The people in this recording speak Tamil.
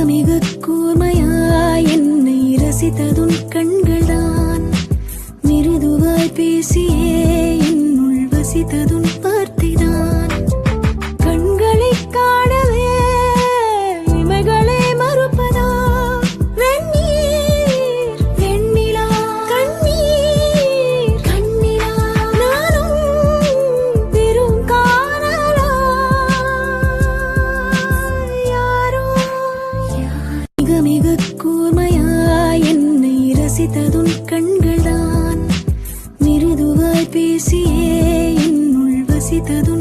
மிக கூர்மையாய் என்னை ரசித்ததுன் கண்கள்தான். மிருதுவாய் பேசியே என்னுள் வசித்ததுன் வார்த்தைதான். கண்களை காணவே இமைகளை மறுப்பதா? வெந்நீர் வெண்ணிலா கண்ணீர் கண்ணிலா நானும் பெரும் காணலா? யாரோ மிக மிக கூர்மையாய் என்னை ரசித்ததுன் கண்கள்தான். மிருதுவாய் பேசியே என்னுள் வசித்ததுன்